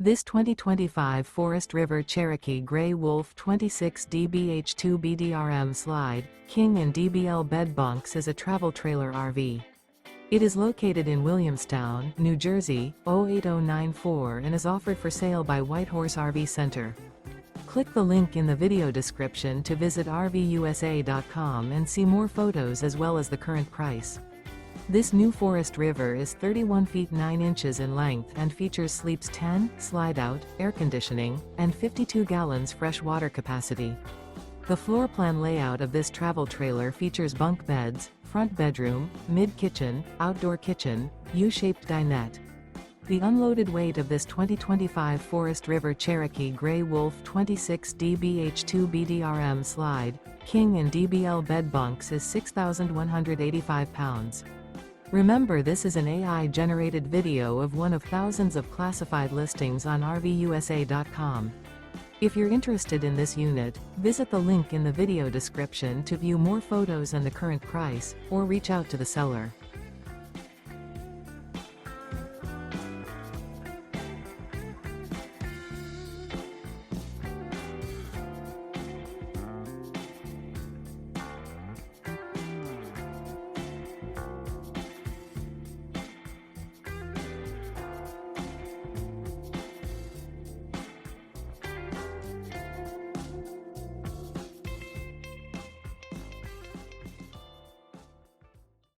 This 2025 Forest River Cherokee Grey Wolf 26 DBH2 BDRM Slide, King and DBL Bed Bunks is a travel trailer RV. It is located in Williamstown, New Jersey, 08094 and is offered for sale by Whitehorse RV Center. Click the link in the video description to visit RVUSA.com and see more photos as well as the current price. This new Forest River is 31 feet 9 inches in length and features sleeps 10, slide-out, air conditioning, and 52 gallons fresh water capacity. The floor plan layout of this travel trailer features bunk beds, front bedroom, mid-kitchen, outdoor kitchen, U-shaped dinette. The unloaded weight of this 2025 Forest River Cherokee Grey Wolf 26 DBH2 BDRM Slide, King and DBL Bed Bunks is 6,185 pounds. Remember, this is an AI-generated video of one of thousands of classified listings on RVUSA.com. If you're interested in this unit, visit the link in the video description to view more photos and the current price, or reach out to the seller.